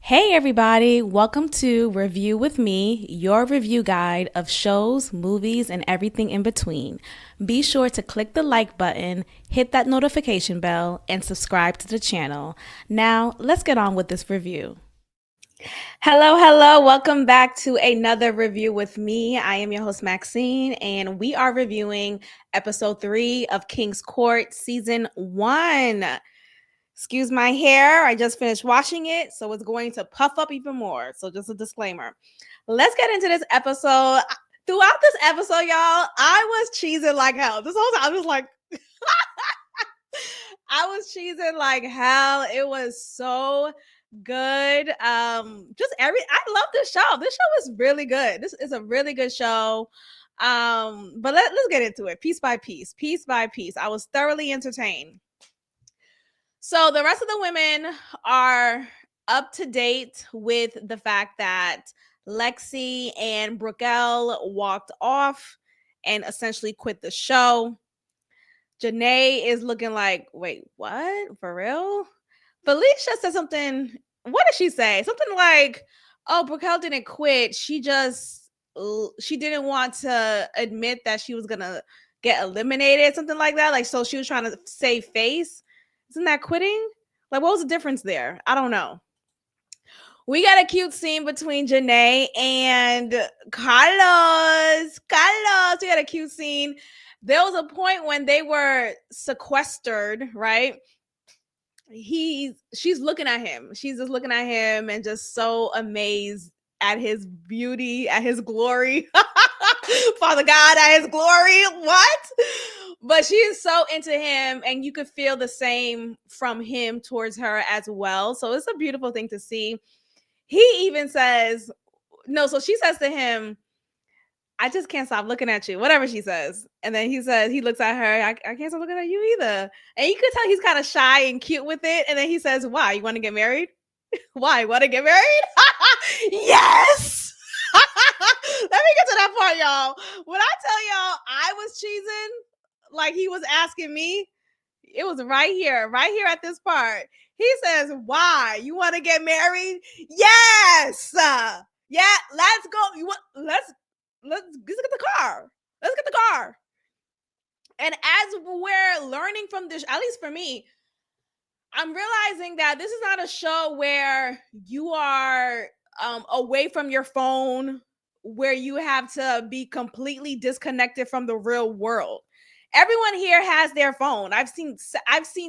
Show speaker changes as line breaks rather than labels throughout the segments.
Hey, everybody, welcome to Review with Me, your review guide of shows, movies, and everything in between. Be sure to click the like button, hit that notification bell, and subscribe to the channel. Now, let's get on with this review. Hello, hello. Welcome back to another review with me. I am your host, Maxine, and we are reviewing episode 3 of King's Court, season 1. Excuse my hair. I just finished washing it, so it's going to puff up even more. So just a disclaimer. Let's get into this episode. Throughout this episode, y'all, I was cheesing like hell. This whole time I was like, I was cheesing like hell. It was so good. I love this show. This show is really good. This is a really good show. But let's get into it piece by piece, piece by piece. I was thoroughly entertained. So the rest of the women are up to date with the fact that Lexi and Brookel walked off and essentially quit the show. Janae is looking like, wait, what? For real? Felicia said something. What did she say? Something like, oh, Brookel didn't quit. She didn't want to admit that she was gonna get eliminated, something like that. Like, so she was trying to save face. Isn't that quitting? Like, what was the difference there? I don't know. We got a cute scene between Janae and Carlos. Carlos, we got a cute scene. There was a point when they were sequestered, right? She's looking at him. She's just looking at him and just so amazed at his beauty, at his glory. Father God, at his glory. What? But she is so into him, and you could feel the same from him towards her as well. So it's a beautiful thing to see. He even says, no, so she says to him, I just can't stop looking at you, whatever she says. And then he looks at her, I can't stop looking at you either. And you could tell he's kind of shy and cute with it. And then he says, why? You want to get married? Why? Want to get married? Yes. Let me get to that part, y'all. When I tell y'all I was cheesing, like he was asking me, it was right here at this part. He says, why? You want to get married? Yes. Yeah, let's go. Let's get the car. Let's get the car. And as we're learning from this, at least for me, I'm realizing that this is not a show where you are away from your phone, where you have to be completely disconnected from the real world. Everyone here has their phone. I've seen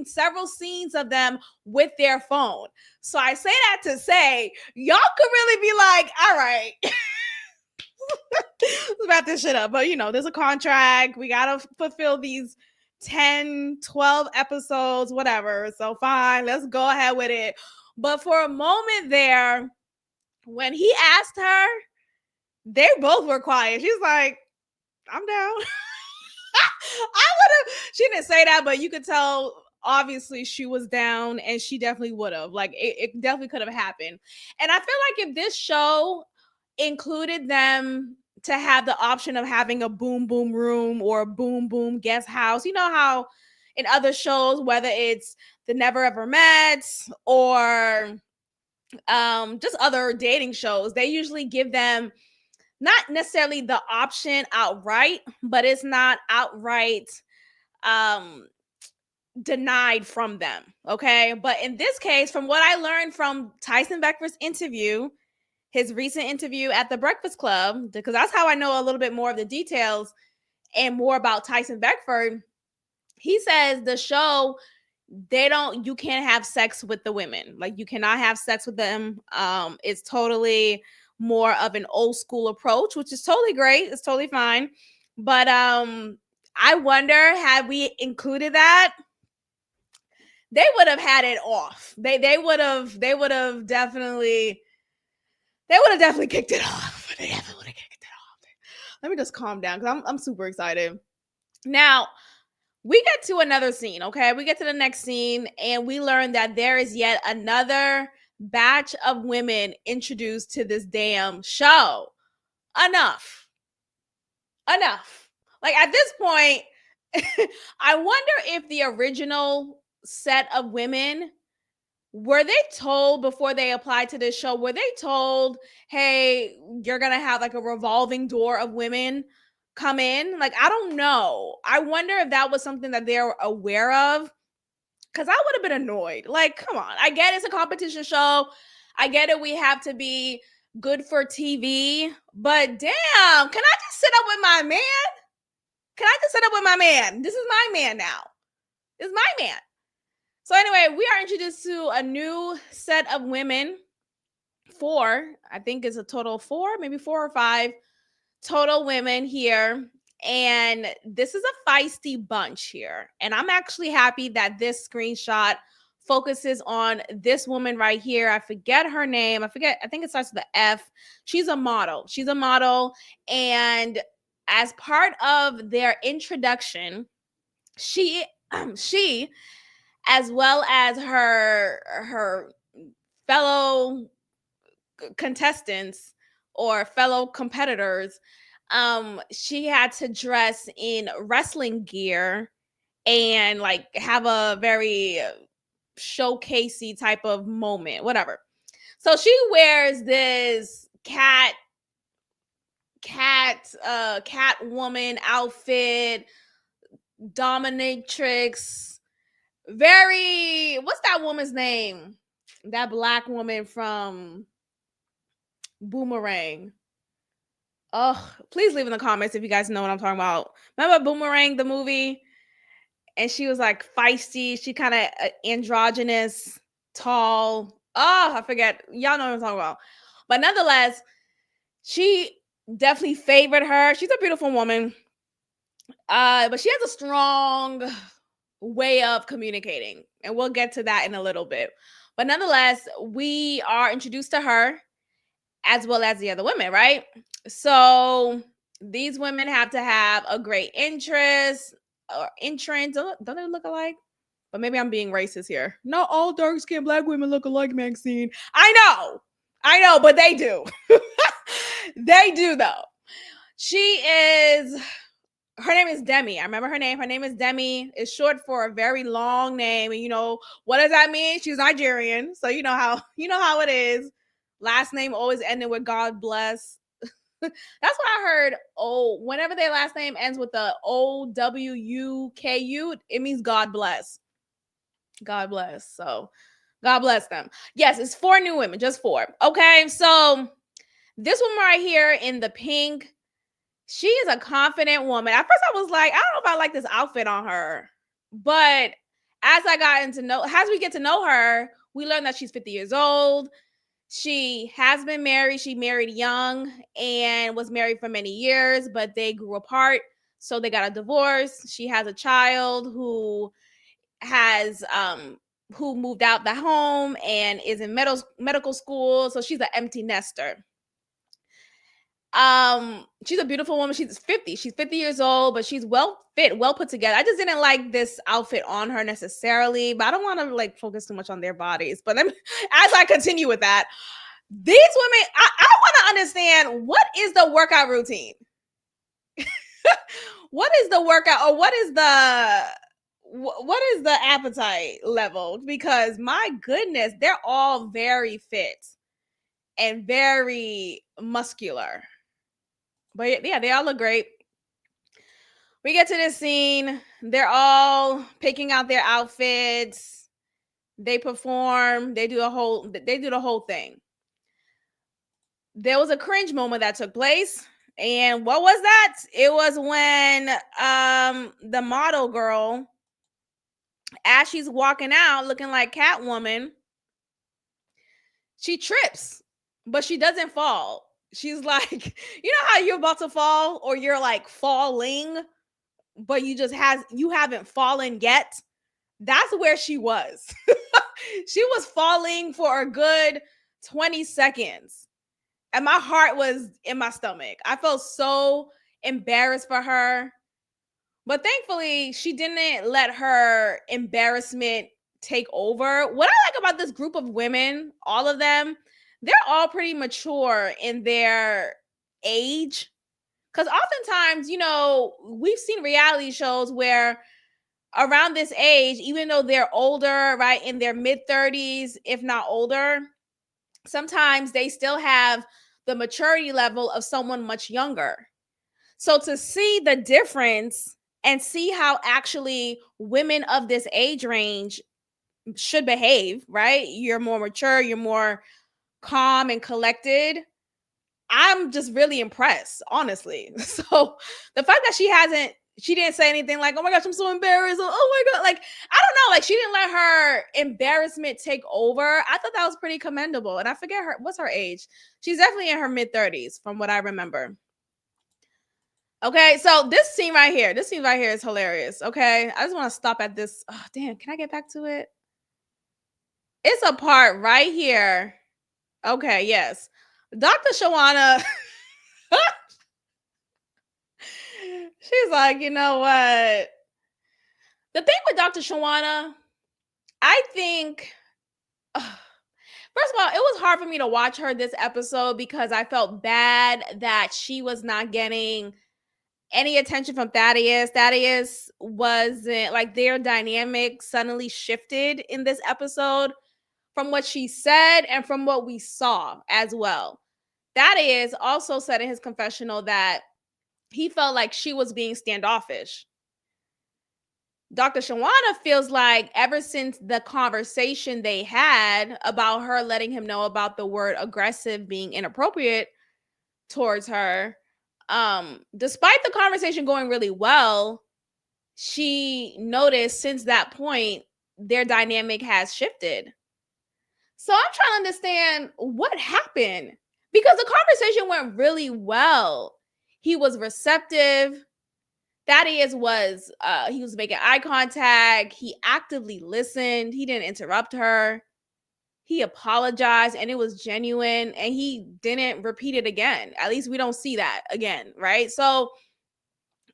several scenes of them with their phone. So I say that to say y'all could really be like, all right, let's wrap this shit up. But there's a contract. We gotta fulfill these 10, 12 episodes, whatever. So fine, let's go ahead with it. But for a moment there, when he asked her, they both were quiet. She's like, I'm down. I would have, she didn't say that, but you could tell obviously she was down and she definitely would have. Like it definitely could have happened. And I feel like if this show included them to have the option of having a boom boom room or a boom boom guest house, you know how in other shows, whether it's the Never Ever Met or just other dating shows, they usually give them not necessarily the option outright, but it's not outright um denied from them. Okay. But in this case, from what I learned from Tyson Beckford's interview, his recent interview at the Breakfast Club, because that's how I know a little bit more of the details and more about Tyson Beckford. He says the show, you can't have sex with the women. Like you cannot have sex with them. It's totally more of an old school approach, which is totally great. It's totally fine. But I wonder, had we included that, they would have had it off. They would have definitely kicked it off. They definitely would have kicked it off. Let me just calm down because I'm super excited. Now, we get to another scene, okay? We get to the next scene and we learn that there is yet another batch of women introduced to this damn show. Enough. Enough. Like at this point, I wonder if the original set of women were they told before they applied to this show, were they told, hey, you're going to have like a revolving door of women come in? Like, I don't know. I wonder if that was something that they're aware of. Because I would have been annoyed. Like, come on. I get it's a competition show. I get it. We have to be good for TV. But damn, can I just sit up with my man? Can I just sit up with my man? This is my man now. This is my man. So anyway, we are introduced to a new set of women. 4, I think it's a total of 4, maybe 4 or 5 total women here. And this is a feisty bunch here. And I'm actually happy that this screenshot focuses on this woman right here. I forget her name. I think it starts with the F. She's a model. And as part of their introduction, she as well as her fellow contestants or fellow competitors, she had to dress in wrestling gear and like have a very showcasey type of moment, whatever. So she wears this cat woman outfit, dominatrix, very, what's that woman's name? That black woman from Boomerang. Oh, please leave in the comments if you guys know what I'm talking about. Remember Boomerang, the movie? And she was like feisty. She kind of androgynous, tall. Oh, I forget. Y'all know what I'm talking about. But nonetheless, she definitely favored her. She's a beautiful woman. But she has a strong way of communicating. And we'll get to that in a little bit. But nonetheless, we are introduced to her as well as the other women, right? So these women have to have a great interest or entrance. Don't they look alike? But maybe I'm being racist here. Not all dark-skinned black women look alike, Maxine. I know, but they do. They do, though. Her name is Demi. I remember her name. Her name is Demi. It's short for a very long name. And you know, what does that mean? She's Nigerian. So you know how it is. Last name always ending with God bless. That's what I heard. Oh, whenever their last name ends with the OWUKU, it means God bless. God bless. So God bless them. Yes, it's 4 new women, just 4. Okay, so this woman right here in the pink, she is a confident woman. At first, I was like, I don't know if I like this outfit on her. But as we get to know her, we learn that she's 50 years old. She has been married. She married young and was married for many years, but they grew apart. So they got a divorce. She has a child who moved out the home and is in medical school. So she's an empty nester. She's a beautiful woman. She's 50. She's 50 years old, but she's well fit, well put together. I just didn't like this outfit on her necessarily, but I don't want to like focus too much on their bodies. But then as I continue with that, these women, I want to understand, what is the workout routine? What is the workout, or what is the appetite level? Because my goodness, they're all very fit and very muscular. But yeah, they all look great. We get to this scene. They're all picking out their outfits. They perform. They do the whole thing. There was a cringe moment that took place. And what was that? It was when the model girl, as she's walking out looking like Catwoman, she trips, but she doesn't fall. She's like, you know how you're about to fall, or you're like falling, but you haven't fallen yet? That's where she was. She was falling for a good 20 seconds. And my heart was in my stomach. I felt so embarrassed for her. But thankfully, she didn't let her embarrassment take over. What I like about this group of women, all of them, they're all pretty mature in their age. Because oftentimes, we've seen reality shows where around this age, even though they're older, right, in their mid-30s, if not older, sometimes they still have the maturity level of someone much younger. So to see the difference and see how actually women of this age range should behave, right? You're more mature, you're more calm and collected. I'm just really impressed, honestly. So the fact that she didn't say anything like, oh my gosh, I'm so embarrassed. Oh my God. Like, I don't know. Like, she didn't let her embarrassment take over. I thought that was pretty commendable. And I forget what's her age. She's definitely in her mid-30s from what I remember. Okay, so this scene right here is hilarious. Okay, I just want to stop at this. Oh, damn, can I get back to it? It's a part right here. Okay, yes. Dr. Shawana, she's like, you know what? The thing with Dr. Shawana, I think, first of all, it was hard for me to watch her this episode because I felt bad that she was not getting any attention from Thaddeus. Thaddeus wasn't like, their dynamic suddenly shifted in this episode from what she said and from what we saw as well. Thaddeus also said in his confessional that he felt like she was being standoffish. Dr. Shawana feels like ever since the conversation they had about her letting him know about the word aggressive being inappropriate towards her, despite the conversation going really well, she noticed since that point their dynamic has shifted. So I'm trying to understand what happened because the conversation went really well. He was receptive. Thaddeus was he was making eye contact. He actively listened. He didn't interrupt her. He apologized and it was genuine and he didn't repeat it again. At least we don't see that again, right? So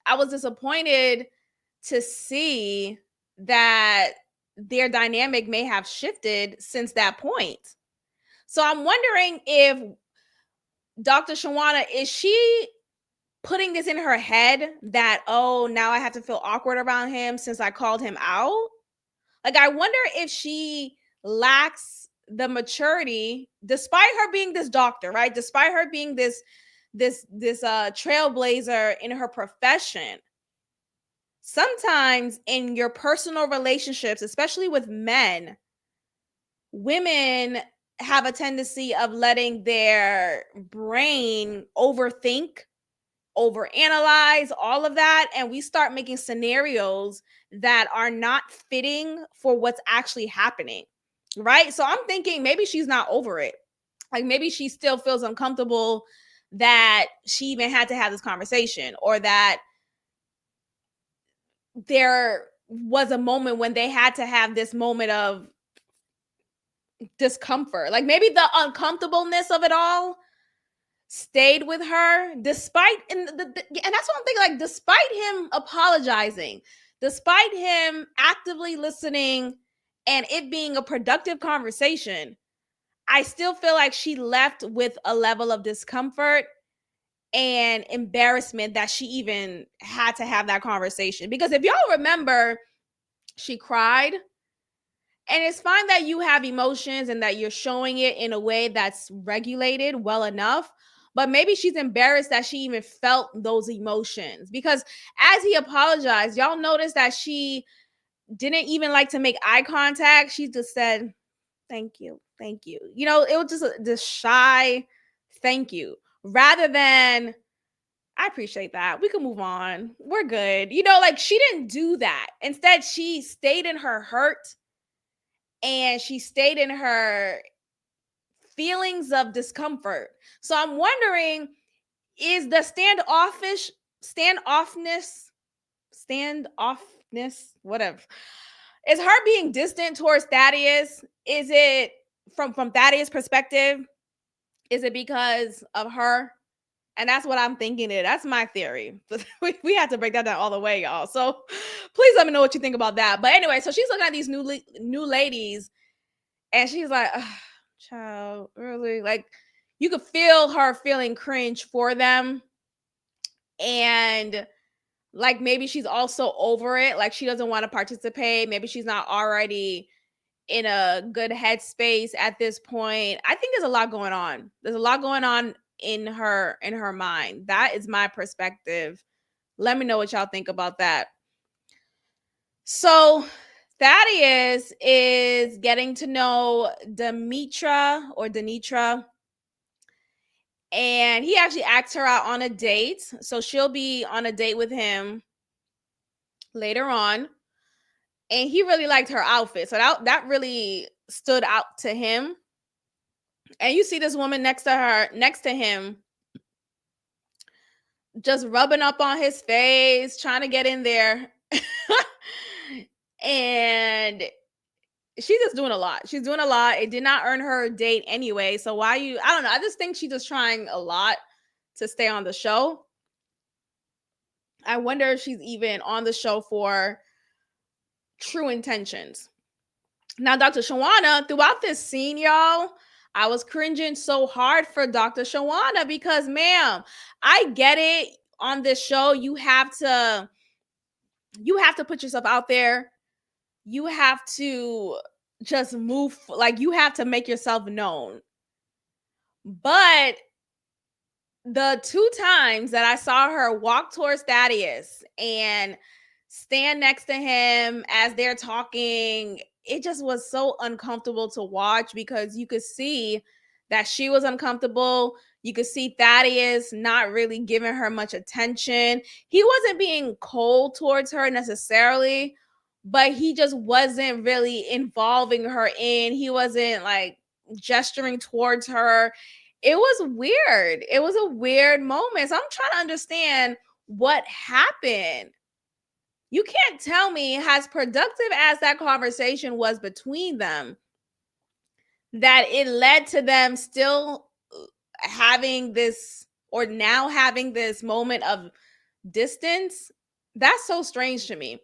I was disappointed to see that their dynamic may have shifted since that point. So I'm wondering if Dr. Shawana, is she putting this in her head that, oh, now I have to feel awkward around him since I called him out? Like, I wonder if she lacks the maturity, despite her being this doctor, right? Despite her being this trailblazer in her profession. Sometimes in your personal relationships, especially with men, women have a tendency of letting their brain overthink, overanalyze all of that, and we start making scenarios that are not fitting for what's actually happening, right? So I'm thinking maybe she's not over it. Like, maybe she still feels uncomfortable that she even had to have this conversation, or that there was a moment when they had to have this moment of discomfort. Like, maybe the uncomfortableness of it all stayed with her despite, and that's what I'm thinking, like, despite him apologizing, despite him actively listening and it being a productive conversation, I still feel like she left with a level of discomfort and embarrassment that she even had to have that conversation. Because if y'all remember, she cried. And it's fine that you have emotions and that you're showing it in a way that's regulated well enough. But maybe she's embarrassed that she even felt those emotions. Because as he apologized, y'all noticed that she didn't even like to make eye contact. She just said, thank you. Thank you. You know, it was just this shy thank you rather than, I appreciate that. We can move on. We're good. You know, like, she didn't do that. Instead, she stayed in her hurt and she stayed in her feelings of discomfort. So I'm wondering, is the standoffness, whatever, is her being distant towards Thaddeus? Is it from Thaddeus' perspective? Is it because of her? And that's what I'm thinking. That's my theory. We have to break that down all the way, y'all. So please let me know what you think about that. But anyway, so she's looking at these new ladies, and she's like, child, really? Like, you could feel her feeling cringe for them. And Like maybe she's also over it. Like she doesn't want to participate. Maybe she's not already in a good headspace at this point. I think there's a lot going on. There's a lot going on in her mind. That is my perspective. Let me know what y'all think about that. So Thaddeus is getting to know Denitra, and he actually asked her out on a date. So she'll be on a date with him later on. And he really liked her outfit. So that really stood out to him. And you see this woman next to him, just rubbing up on his face, trying to get in there. And she's just doing a lot. She's doing a lot. It did not earn her a date anyway. So why I don't know. I just think she's just trying a lot to stay on the show. I wonder if she's even on the show for true intentions. Now, Dr. Shawana, throughout this scene, y'all, I was cringing so hard for Dr. Shawana because, ma'am, I get it. On this show, you have to put yourself out there. You have to just move, like you have to make yourself known. But the two times that I saw her walk towards Thaddeus and stand next to him as they're talking, it just was so uncomfortable to watch because you could see that she was uncomfortable. You could see Thaddeus not really giving her much attention. He wasn't being cold towards her necessarily, but he just wasn't really involving her in. He wasn't like gesturing towards her. It was weird. It was a weird moment. So I'm trying to understand what happened. You can't tell me, as productive as that conversation was between them, that it led to them still having this, or now having this moment of distance. That's so strange to me.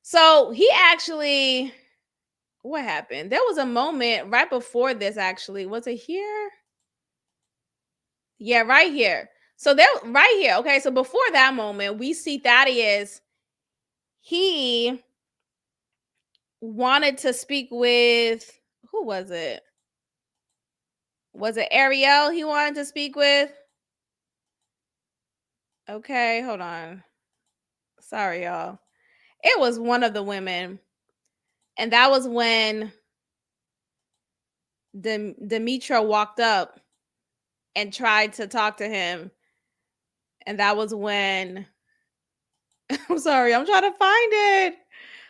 So he actually, what happened? There was a moment right before this, actually. Was it here? Yeah, right here. So there, right here. Okay, so before that moment, we see Thaddeus. He wanted to speak with, who was it? Was it Ariel he wanted to speak with? Okay, hold on. Sorry, y'all. It was one of the women. And that was when Demetra walked up and tried to talk to him. And that was when I'm sorry, I'm trying to find it.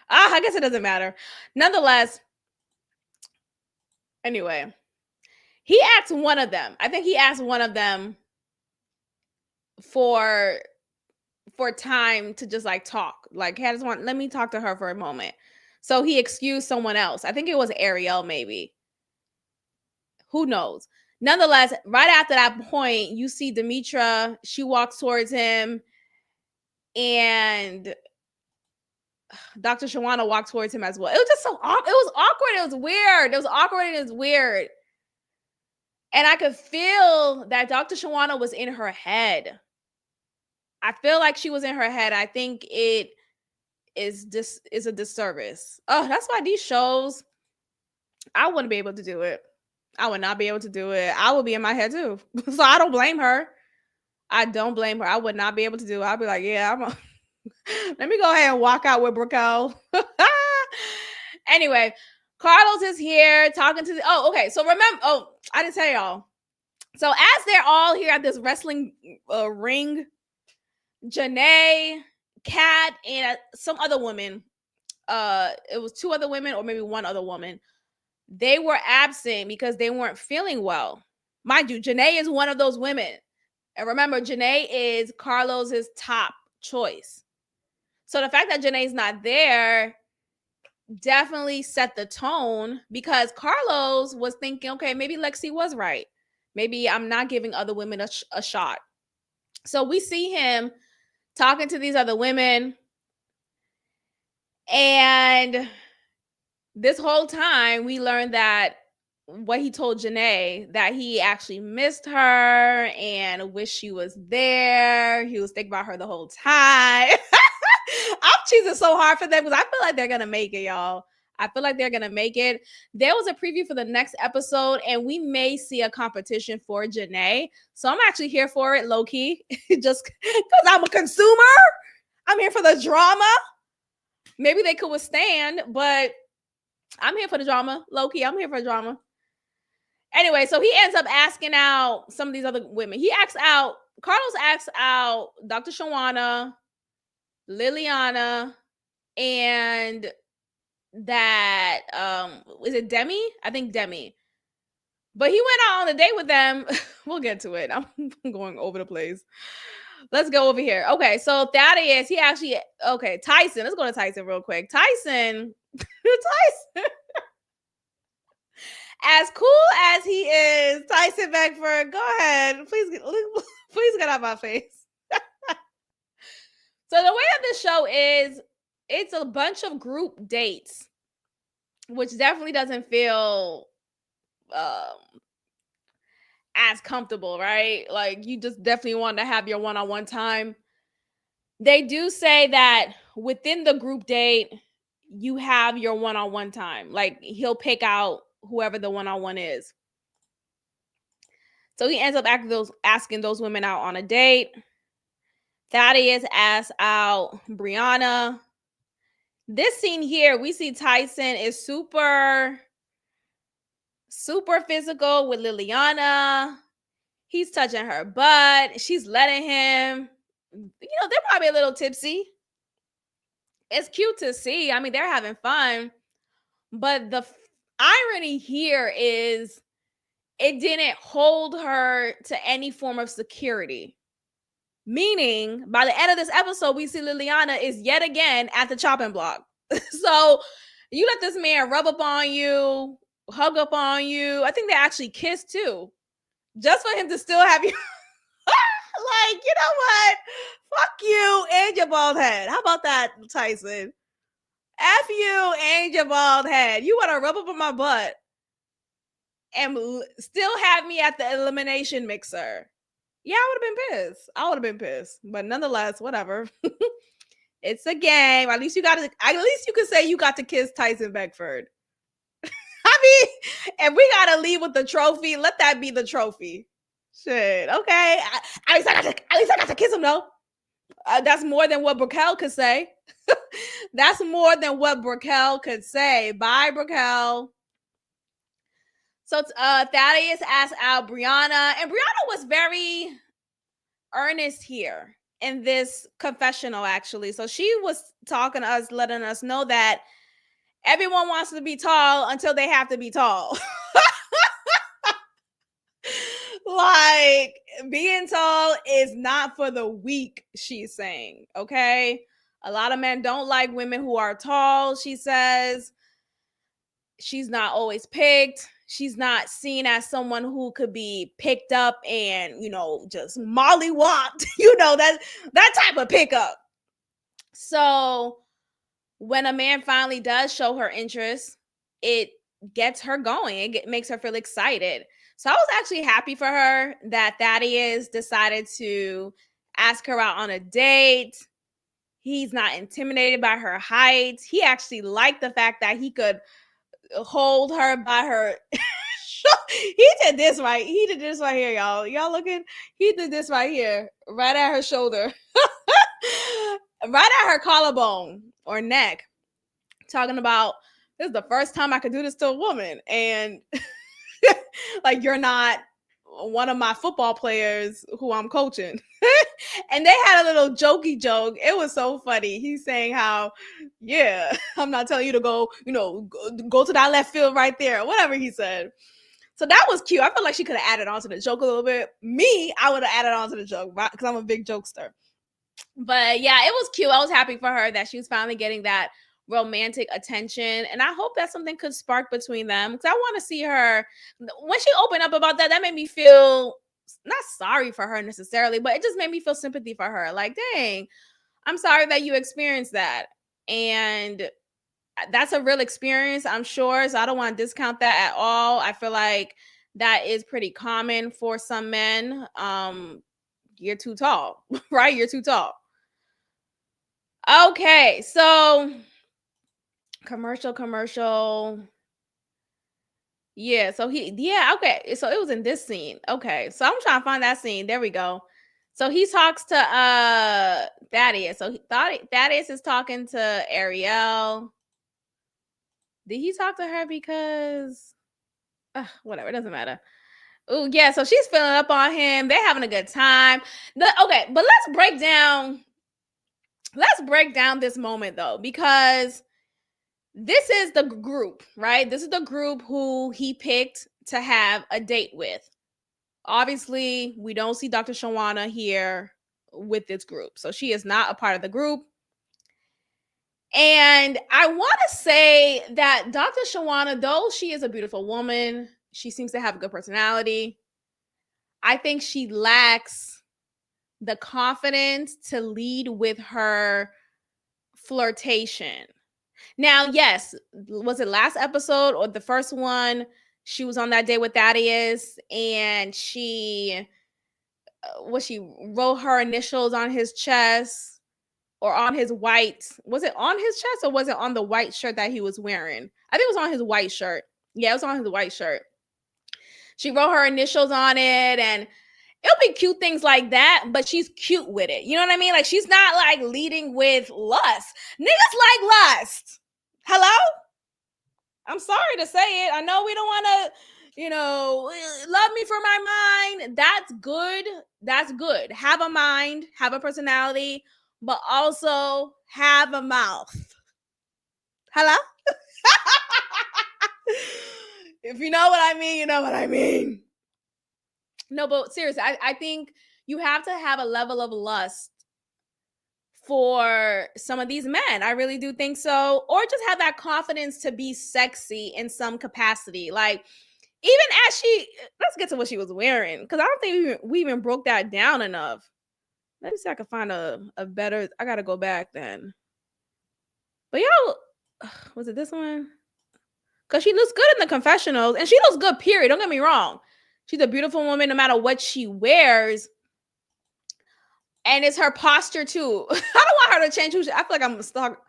I guess it doesn't matter. Nonetheless, anyway, he asked one of them. I think he asked one of them for time to just like talk. Like, hey, I just want, let me talk to her for a moment. So he excused someone else. I think it was Ariel, maybe. Who knows? Nonetheless, right after that point, you see Demetra. She walks towards him, and Dr. Shawana walked towards him as well. It was just so awkward. It was awkward. It was weird. It was awkward and it was weird. And I could feel that Dr. Shawana was in her head. I feel like she was in her head. I think it is a disservice. Oh, that's why these shows, I wouldn't be able to do it. I would not be able to do it. I would be in my head too. So I don't blame her. I don't blame her. I would not be able to do it. I'd be like, yeah, let me go ahead and walk out with Brickell. Anyway, Carlos is here talking to okay. So remember, I didn't tell y'all. So as they're all here at this wrestling ring, Janae, Kat, and some other woman, it was two other women or maybe one other woman, they were absent because they weren't feeling well. Mind you, Janae is one of those women. And remember, Janae is Carlos's top choice. So the fact that Janae's not there definitely set the tone, because Carlos was thinking, okay, maybe Lexi was right. Maybe I'm not giving other women a shot. So we see him talking to these other women. And this whole time we learned that what he told Janae, that he actually missed her and wished she was there. He was thinking about her the whole time. I'm cheesing so hard for them because I feel like they're gonna make it, y'all. I feel like they're gonna make it. There was a preview for the next episode, and we may see a competition for Janae. So I'm actually here for it, low key, just because I'm a consumer. I'm here for the drama. Maybe they could withstand, but I'm here for the drama, low key. I'm here for the drama. Anyway, so he ends up asking out some of these other women. Carlos asks out Dr. Shawana, Liliana, and that is it Demi? I think Demi. But he went out on a date with them. We'll get to it. I'm going over the place. Let's go over here. Okay, so Thaddeus, Tyson. Let's go to Tyson real quick. Tyson, as cool as he is, Tyson Beckford, go ahead. Please get out of my face. So the way that this show is, it's a bunch of group dates, which definitely doesn't feel as comfortable, right? Like, you just definitely want to have your one-on-one time. They do say that within the group date, you have your one-on-one time. Like, he'll pick out whoever the one-on-one is. So he ends up asking those women out on a date. Thaddeus asks out Brianna. This scene here, we see Tyson is super physical with Liliana. He's touching her butt. She's letting him. They're probably a little tipsy. It's cute to see. I mean, they're having fun. But the irony here is it didn't hold her to any form of security. Meaning, by the end of this episode, we see Liliana is yet again at the chopping block. So you let this man rub up on you, hug up on you. I think they actually kissed too. Just for him to still have you. Like, you know what? Fuck you and your bald head. How about that, Tyson? F you and your bald head. You want to rub up on my butt and still have me at the elimination mixer. Yeah, I would have been pissed. But nonetheless, whatever. It's a game. At least you can say you got to kiss Tyson Beckford. I mean, if we gotta leave with the trophy, let that be the trophy. Shit. Okay. At least I got to kiss him though. That's more than what Brickell could say. That's more than what Brickell could say. Bye, Brickell. So Thaddeus asked out Brianna, and Brianna was very earnest here in this confessional, actually. So she was talking to us, letting us know that everyone wants to be tall until they have to be tall. Like, being tall is not for the weak, she's saying. Okay. A lot of men don't like women who are tall, she says. She's not always picked. She's not seen as someone who could be picked up and, just mollywopped, that type of pickup. So when a man finally does show her interest, it gets her going. It makes her feel excited. So I was actually happy for her that Thaddeus decided to ask her out on a date. He's not intimidated by her height. He actually liked the fact that he could hold her by her. He did this right. He did this right here, y'all. Y'all looking? He did this right here, right at her shoulder, right at her collarbone or neck. Talking about, this is the first time I could do this to a woman, and like, you're not one of my football players who I'm coaching. And they had a little jokey joke. It was so funny. He's saying how, yeah, I'm not telling you to go, go to that left field right there, whatever he said. So that was cute. I feel like she could have added on to the joke a little bit. Me, I would have added on to the joke because I'm a big jokester. But yeah, it was cute. I was happy for her that she was finally getting that romantic attention, and I hope that something could spark between them, because I want to see her. When she opened up about that made me feel not sorry for her necessarily, but it just made me feel sympathy for her. Like, dang, I'm sorry that you experienced that. And that's a real experience, I'm sure. So I don't want to discount that at all. I feel like that is pretty common for some men. You're too tall, right? You're too tall. Okay, so commercial. Yeah, so okay. So it was in this scene. Okay, so I'm trying to find that scene. There we go. So he talks to Thaddeus. So Thaddeus is talking to Ariel. Did he talk to her because whatever, it doesn't matter. Oh, yeah, so she's filling up on him. They're having a good time. Okay, but let's break down this moment though, because this is the group, right? This is the group who he picked to have a date with. Obviously, we don't see Dr. Shawana here with this group. So she is not a part of the group. And I want to say that Dr. Shawana, though she is a beautiful woman, she seems to have a good personality. I think she lacks the confidence to lead with her flirtation. Now, yes, was it last episode or the first one? She was on that date with Thaddeus and she wrote her initials on his chest or on his white. Was it on his chest or was it on the white shirt that he was wearing? I think it was on his white shirt. Yeah, it was on his white shirt. She wrote her initials on it, and it'll be cute things like that, but she's cute with it. You know what I mean? Like, she's not like leading with lust. Niggas like lust. Hello? I'm sorry to say it. I know we don't want to, love me for my mind. That's good. That's good. Have a mind, have a personality, but also have a mouth. Hello? If you know what I mean, you know what I mean. No, but seriously, I think you have to have a level of lust for some of these men. I really do think so. Or just have that confidence to be sexy in some capacity. Like, even as let's get to what she was wearing, because I don't think we even broke that down enough. Let me see if I can find a better. I gotta go back then. But y'all, was it this one? Because she looks good in the confessionals, and she looks good, period. Don't get me wrong. She's a beautiful woman no matter what she wears. And it's her posture too. I don't want her to change who I feel like I'm stuck.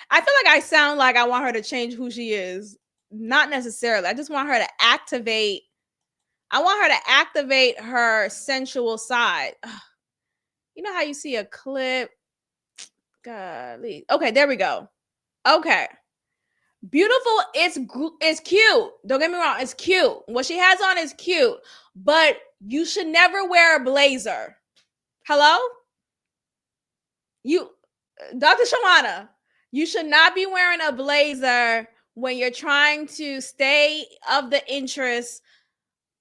I feel like I sound like I want her to change who she is. Not necessarily. I just want her to activate. I want her to activate her sensual side. You know how you see a clip? Golly. Okay, there we go. Okay. Beautiful. It's cute. Don't get me wrong. It's cute. What she has on is cute. But you should never wear a blazer. Hello? Dr. Shawana, you should not be wearing a blazer when you're trying to stay of the interest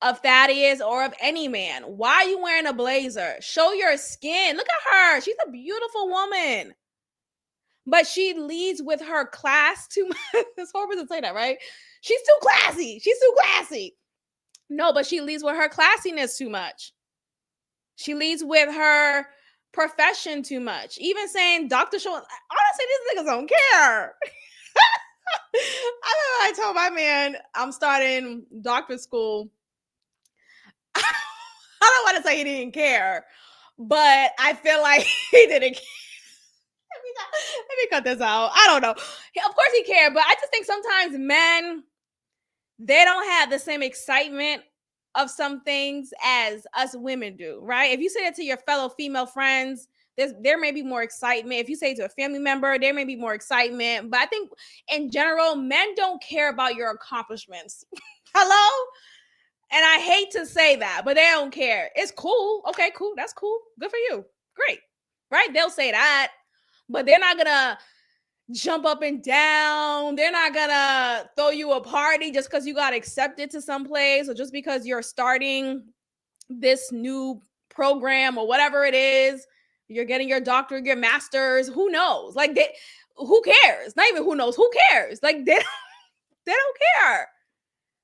of Thaddeus or of any man. Why are you wearing a blazer? Show your skin. Look at her. She's a beautiful woman. But she leads with her class too much. It's horrible to say that, right? She's too classy. She's too classy. No, but she leads with her classiness too much. She leads with her profession too much. Even saying Dr. Shaw, honestly, these niggas don't care. I told my man I'm starting doctor school. I don't want to say he didn't care, but I feel like he didn't care. Let me cut this out. I don't know. Of course he cared, but I just think sometimes men, they don't have the same excitement of some things as us women do, right? If you say that to your fellow female friends, there may be more excitement. If you say it to a family member, there may be more excitement. But I think in general, men don't care about your accomplishments. Hello? And I hate to say that, but they don't care. It's cool. Okay, cool. That's cool. Good for you. Great. Right? They'll say that, but they're not going to jump up and down. They're not gonna throw you a party just because you got accepted to some place or just because you're starting this new program or whatever it is. You're getting your doctorate, your master's. Who knows? Like, who cares? Not even who knows. Who cares? Like, they don't care.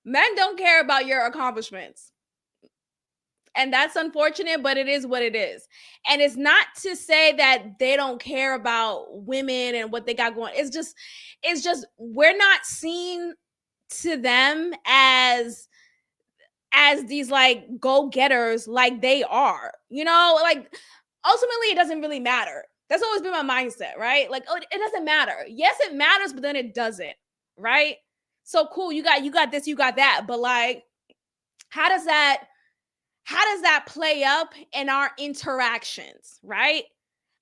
Men don't care about your accomplishments. And that's unfortunate, but it is what it is. And it's not to say that they don't care about women and what they got going. It's just we're not seen to them as these like go-getters like they are. Like ultimately it doesn't really matter. That's always been my mindset, right? Like, oh, it doesn't matter. Yes, it matters, but then it doesn't, right? So cool, you got this, you got that, but like how does that play up in our interactions, right?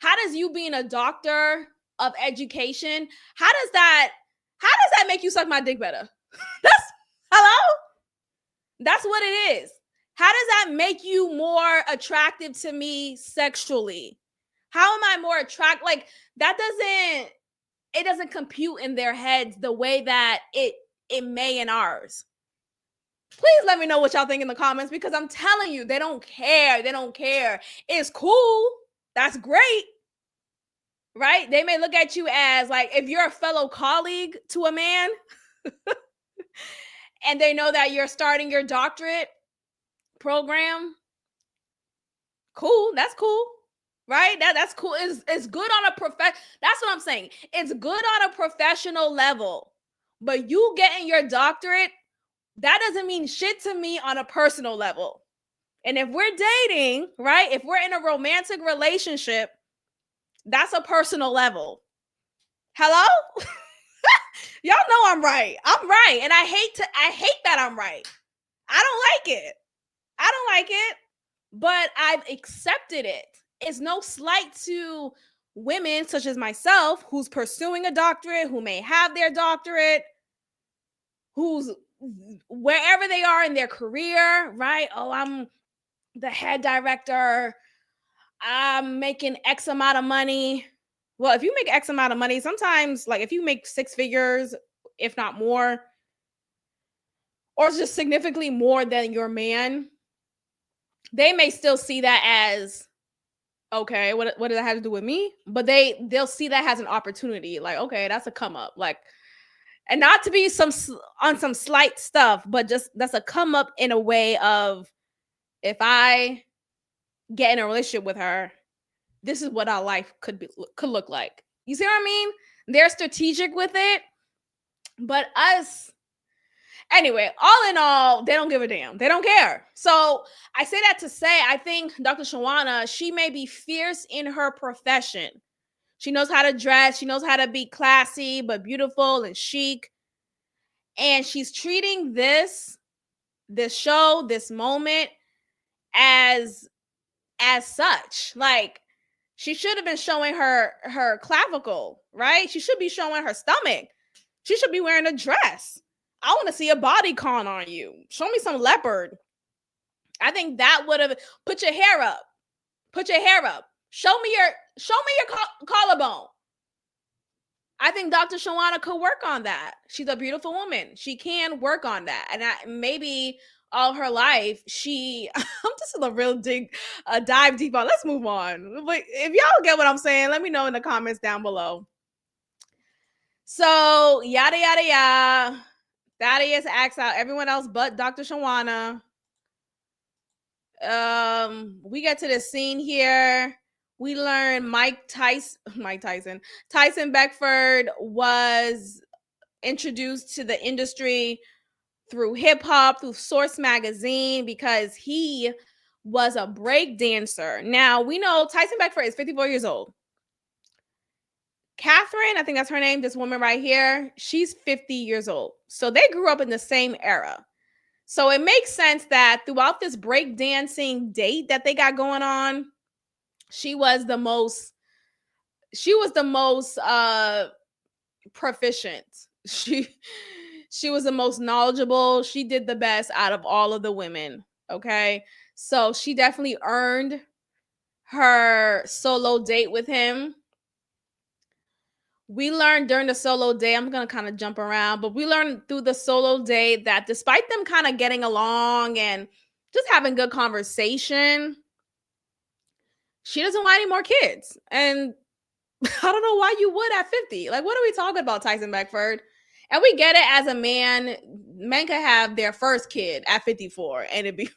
How does you being a doctor of education, how does that make you suck my dick better? That's hello? That's what it is. How does that make you more attractive to me sexually? How am I more attractive? Like that doesn't compute in their heads the way that it may in ours. Please let me know what y'all think in the comments, because I'm telling you, they don't care. They don't care. It's cool. That's great. Right? They may look at you as like, if you're a fellow colleague to a man and they know that you're starting your doctorate program, cool. That's cool. Right? That's cool. It's good on a that's what I'm saying. It's good on a professional level. But you getting your doctorate, that doesn't mean shit to me on a personal level. And if we're dating, right? If we're in a romantic relationship, that's a personal level. Hello? Y'all know I'm right. I'm right. And I hate that I'm right. I don't like it. I don't like it. But I've accepted it. It's no slight to women such as myself who's pursuing a doctorate, who may have their doctorate, who's wherever they are in their career, right? Oh, I'm the head director. I'm making X amount of money. Well, if you make X amount of money, sometimes like if you make six figures, if not more, or just significantly more than your man, they may still see that as okay, what does that have to do with me? But they'll see that as an opportunity. Like, okay, that's a come up. Like, and not to be on some slight stuff, but just that's a come up in a way of if I get in a relationship with her, this is what our life could look like. You see what I mean? They're strategic with it, but us, anyway, all in all, they don't give a damn. They don't care. So I say that to say, I think Dr. Shawana, she may be fierce in her profession. She knows how to dress. She knows how to be classy, but beautiful and chic. And she's treating this show, this moment as such. Like, she should have been showing her clavicle, right? She should be showing her stomach. She should be wearing a dress. I want to see a body con on you. Show me some leopard. I think that would have put your hair up. Put your hair up. Show me your collarbone. I think Dr. Shawana could work on that. She's a beautiful woman. She can work on that. And maybe all her life, I'm just in a real dive deep on. Let's move on. But if y'all get what I'm saying, let me know in the comments down below. So, yada, yada, yada. Thaddeus acts out everyone else but Dr. Shawana. We get to the scene here. We learn Tyson Beckford was introduced to the industry through hip hop, through Source magazine, because he was a break dancer. Now we know Tyson Beckford is 54 years old. Catherine, I think that's her name, this woman right here, she's 50 years old. So they grew up in the same era. So it makes sense that throughout this breakdancing date that they got going on, she was the most proficient. She was the most knowledgeable. She did the best out of all of the women. Okay. So she definitely earned her solo date with him. We learned during the solo day, I'm going to kind of jump around, but we learned through the solo day that despite them kind of getting along and just having good conversation, she doesn't want any more kids. And I don't know why you would at 50. Like, what are we talking about, Tyson Beckford? And we get it as a man. Men could have their first kid at 54 and it'd be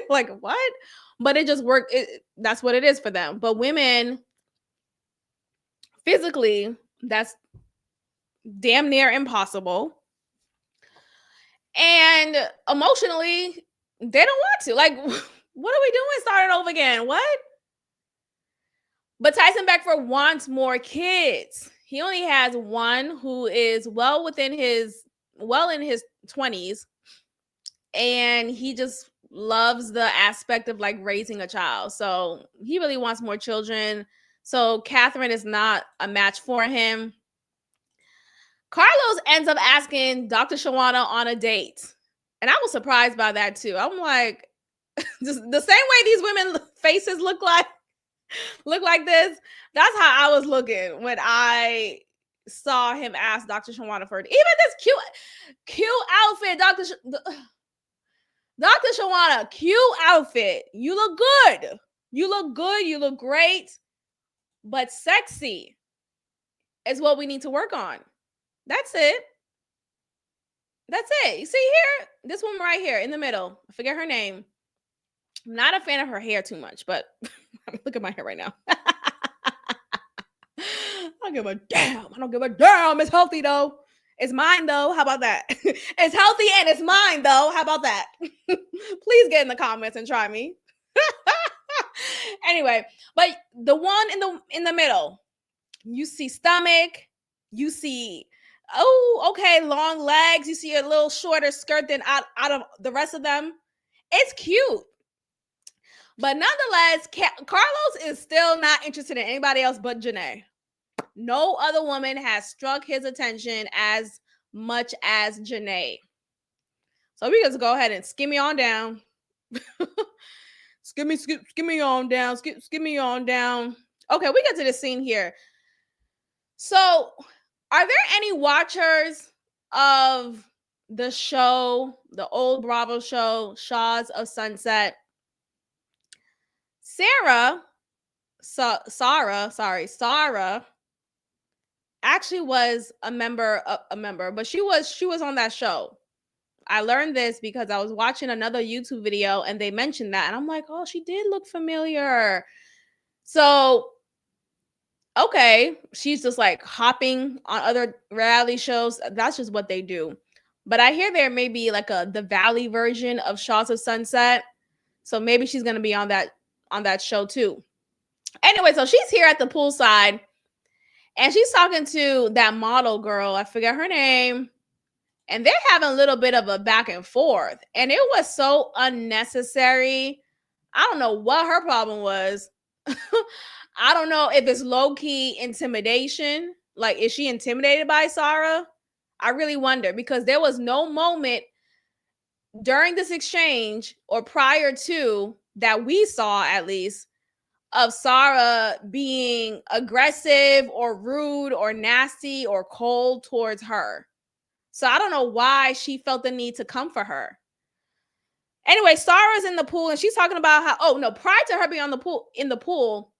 Like, what? But it just worked. That's what it is for them. But women, physically, that's damn near impossible. And emotionally, they don't want to. Like, what are we doing starting over again? What? But Tyson Beckford wants more kids. He only has one who is well in his 20s, and he just loves the aspect of like raising a child. So he really wants more children. So Catherine is not a match for him. Carlos ends up asking Dr. Shawana on a date. And I was surprised by that too. I'm like, just the same way these women faces look like this. That's how I was looking when I saw him ask Dr. Shawana for it. Even this cute outfit, Dr. Shawana, cute outfit. You look good. You look good. You look great. But sexy is what we need to work on. That's it. That's it. You see here? This woman right here in the middle. I forget her name. I'm not a fan of her hair too much, but look at my hair right now. I don't give a damn. I don't give a damn. It's healthy though. It's mine though. How about that? It's healthy and it's mine though. How about that? Please get in the comments and try me. Anyway, but the one in the middle, you see stomach, you see long legs, you see a little shorter skirt than out of the rest of them. It's cute. But nonetheless, Carlos is still not interested in anybody else but Janae. No other woman has struck his attention as much as Janae. So we just go ahead and skim me on down. Skim me on down. Skim me on down. Okay, we get to the scene here. So, are there any watchers of the show, the old Bravo show, Shahs of Sunset? Sarah actually was a member, but she was on that show. I learned this because I was watching another YouTube video and they mentioned that, and I'm like, oh, she did look familiar. So, okay, she's just like hopping on other reality shows. That's just what they do. But I hear there may be like the Valley version of Shahs of Sunset, so maybe she's gonna be on that show too. Anyway, so she's here at the poolside, and she's talking to that model girl. I forget her name. And they're having a little bit of a back and forth. And it was so unnecessary. I don't know what her problem was. I don't know if it's low-key intimidation. Like, is she intimidated by Sarah? I really wonder, because there was no moment during this exchange or prior to that we saw, at least, of Sarah being aggressive or rude or nasty or cold towards her. So I don't know why she felt the need to come for her. Anyway, Sarah's in the pool and she's talking about how, prior to her being in the pool,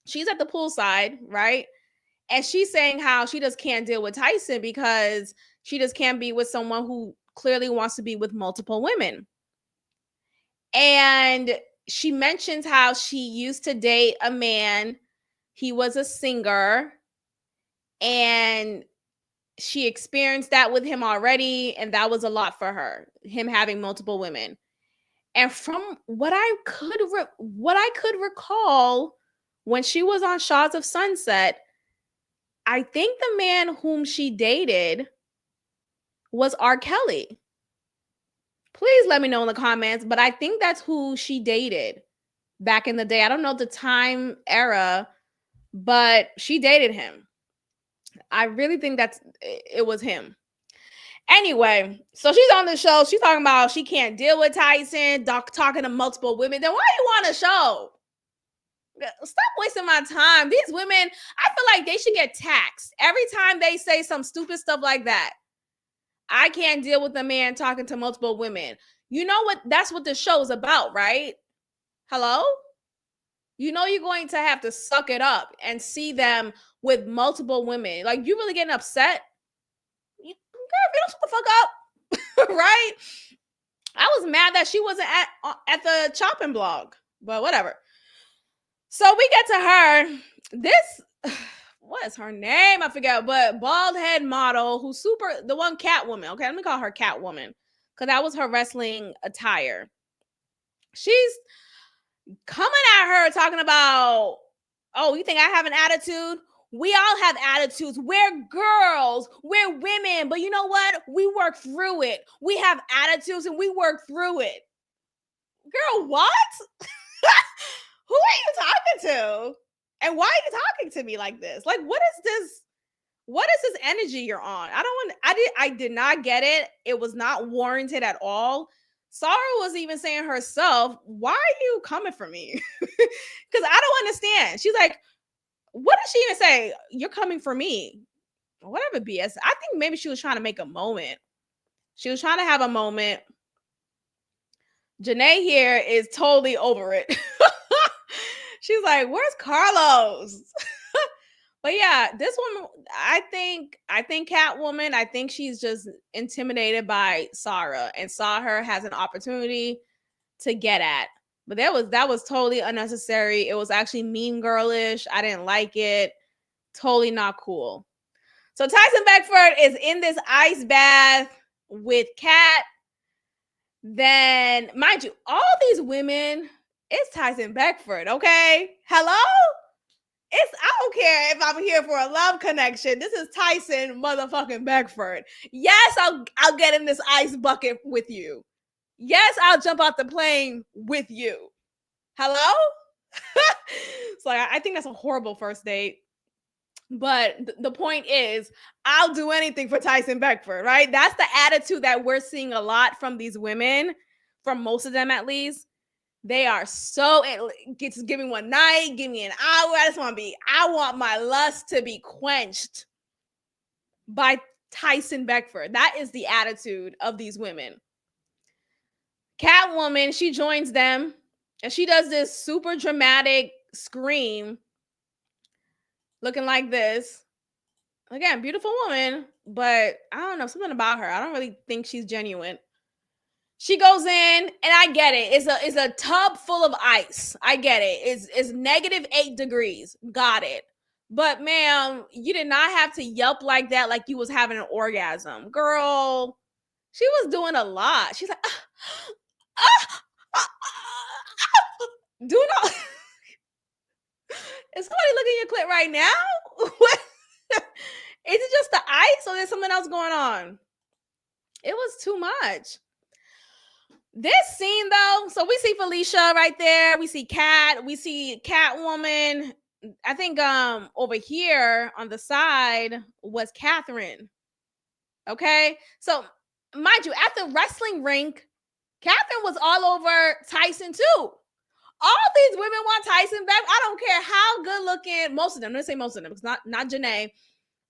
she's at the poolside, right? And she's saying how she just can't deal with Tyson because she just can't be with someone who clearly wants to be with multiple women. And she mentions how she used to date a man. He was a singer, and she experienced that with him already, and that was a lot for her, him having multiple women. And from what I could recall when she was on Shahs of Sunset, I think the man whom she dated was R. Kelly. Please let me know in the comments, but I think that's who she dated back in the day. I don't know the time era, but she dated him. I really think it was him. Anyway, so she's on the show. She's talking about she can't deal with Tyson, talking to multiple women. Then why are you on the show? Stop wasting my time. These women, I feel like they should get taxed every time they say some stupid stuff like that. I can't deal with a man talking to multiple women. You know what? That's what the show is about, right? Hello? You know you're going to have to suck it up and see them with multiple women. Like, you really getting upset? Girl, if you don't shut the fuck up, right? I was mad that she wasn't at the chopping block, but whatever. So we get to her. This, what is her name? I forget, but bald head model who's the one Catwoman. Okay, let me call her Catwoman because that was her wrestling attire. She's coming at her talking about, oh, you think I have an attitude? We all have attitudes. We're girls, we're women, but you know what? We work through it. We have attitudes and we work through it. Girl, what? Who are you talking to? And why are you talking to me like this? Like, what is this? What is this energy you're on? I did not get it. It was not warranted at all. Sarah was even saying herself, why are you coming for me? Because I don't understand. She's like, what did she even say? You're coming for me. Whatever BS. I think maybe she was trying to make a moment. She was trying to have a moment. Janae here is totally over it. She's like, where's Carlos? But yeah, this woman, I think Catwoman, I think she's just intimidated by Sarah and saw her as an opportunity to get at. But that was totally unnecessary. It was actually mean girlish. I didn't like it. Totally not cool. So Tyson Beckford is in this ice bath with Kat. Then, mind you, all these women, it's Tyson Beckford, okay? Hello? I don't care if I'm here for a love connection. This is Tyson motherfucking Beckford. Yes, I'll get in this ice bucket with you. Yes, I'll jump out the plane with you. Hello? So I think that's a horrible first date. But the point is, I'll do anything for Tyson Beckford, right? That's the attitude that we're seeing a lot from these women, from most of them at least. They are so just give me one night, give me an hour. I want my lust to be quenched by Tyson Beckford. That is the attitude of these women. Catwoman, she joins them and she does this super dramatic scream looking like this. Again, beautiful woman, but I don't know, something about her. I don't really think she's genuine. She goes in, and I get it. It's a tub full of ice. I get it. It's -8 degrees. Got it. But ma'am, you did not have to yelp like that, like you was having an orgasm, girl. She was doing a lot. She's like, do not. Is somebody looking at your clip right now? What? Is it just the ice, or there's something else going on? It was too much. This scene though, so we see Felicia right there. We see Kat. We see Catwoman. I think over here on the side was Catherine. Okay, so mind you, at the wrestling rink, Catherine was all over Tyson too. All these women want Tyson back. I don't care how good looking. Most of them. Let's say most of them. It's not Janae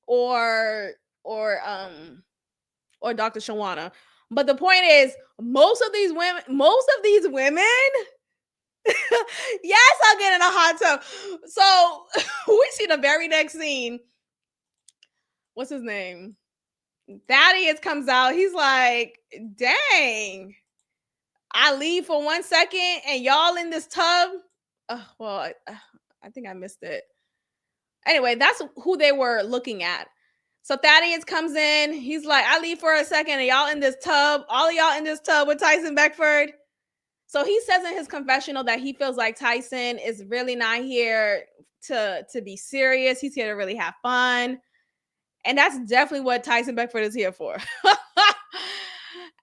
or Dr. Shawana. But the point is, most of these women, yes, I'll get in a hot tub. So we see the very next scene. What's his name? Thaddeus comes out. He's like, dang, I leave for 1 second and y'all in this tub. Well, I think I missed it. Anyway, that's who they were looking at. So Thaddeus comes in. He's like, I leave for a second and y'all in this tub. All of y'all in this tub with Tyson Beckford. So he says in his confessional that he feels like Tyson is really not here to be serious. He's here to really have fun. And that's definitely what Tyson Beckford is here for.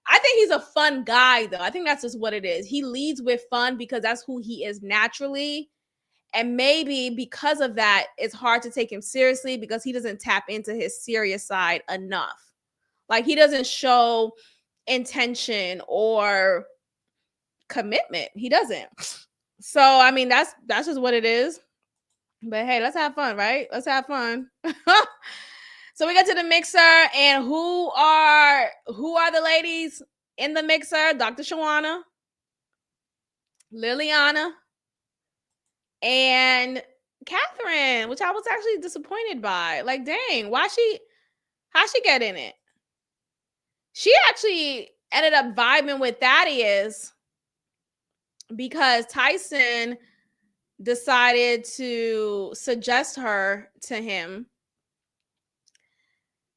I think he's a fun guy, though. I think that's just what it is. He leads with fun because that's who he is naturally. And maybe because of that, it's hard to take him seriously because he doesn't tap into his serious side enough. Like he doesn't show intention or commitment. He doesn't. So I mean, that's just what it is. But hey, let's have fun, right? Let's have fun. So we get to the mixer, and who are the ladies in the mixer? Dr. Shawana, Liliana, and Catherine, which I was actually disappointed by. Like, dang, how'd she get in it? She actually ended up vibing with Thaddeus because Tyson decided to suggest her to him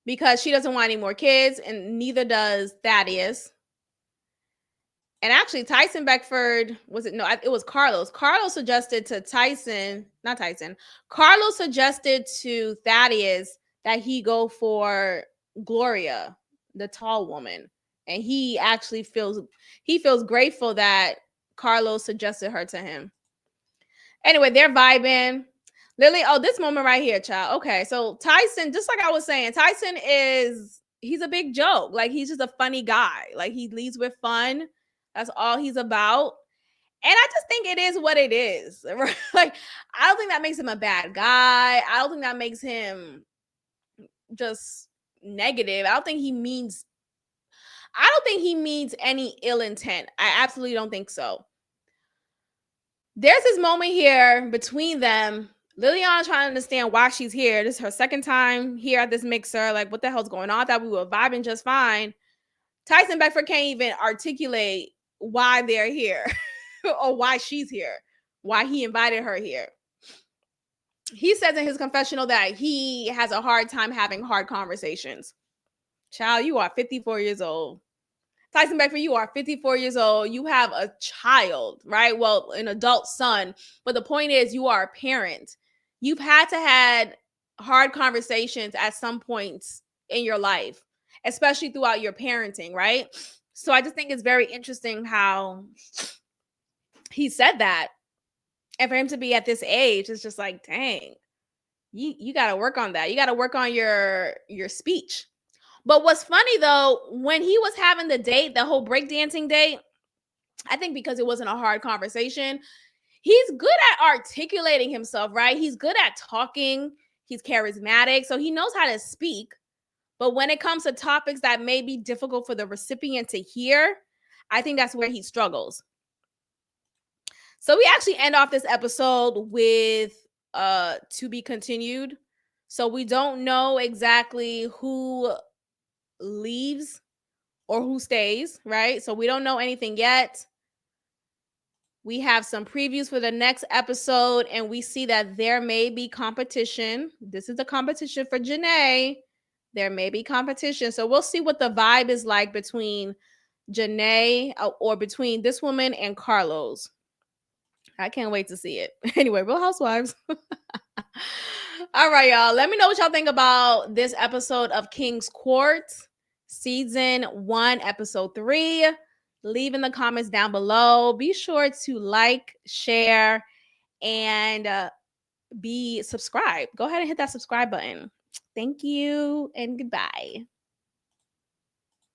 because she doesn't want any more kids, and neither does Thaddeus. And actually, Tyson Beckford, it was Carlos. Carlos suggested to Carlos suggested to Thaddeus that he go for Gloria, the tall woman. And he actually feels grateful that Carlos suggested her to him. Anyway, they're vibing. Lily, this moment right here, child. Okay, so Tyson, just like I was saying, he's a big joke. Like, he's just a funny guy. Like, he leads with fun. That's all he's about. And I just think it is what it is. Right? Like, I don't think that makes him a bad guy. I don't think that makes him just negative. I don't think he means any ill intent. I absolutely don't think so. There's this moment here between them. Liliana trying to understand why she's here. This is her second time here at this mixer. Like, what the hell's going on? I thought we were vibing just fine. Tyson Beckford can't even articulate why they're here or why she's here, why he invited her here. He says in his confessional that he has a hard time having hard conversations. Child, you are 54 years old. Tyson Beckford, you are 54 years old. You have a child, right? Well, an adult son. But the point is, you are a parent. You've had to had hard conversations at some points in your life, especially throughout your parenting, right? So I just think it's very interesting how he said that. And for him to be at this age, it's just like, dang, you got to work on that. You got to work on your speech. But what's funny though, when he was having the date, the whole breakdancing date, I think because it wasn't a hard conversation, he's good at articulating himself, right? He's good at talking. He's charismatic. So he knows how to speak. But when it comes to topics that may be difficult for the recipient to hear, I think that's where he struggles. So we actually end off this episode with to be continued. So we don't know exactly who leaves or who stays, right? So we don't know anything yet. We have some previews for the next episode, and we see that there may be competition. This is the competition for Janae. There may be competition. So we'll see what the vibe is like between Janae or between this woman and Carlos. I can't wait to see it. Anyway, Real Housewives. All right, y'all. Let me know what y'all think about this episode of King's Court, season 1, episode 3. Leave in the comments down below. Be sure to like, share, and be subscribed. Go ahead and hit that subscribe button. Thank you and goodbye.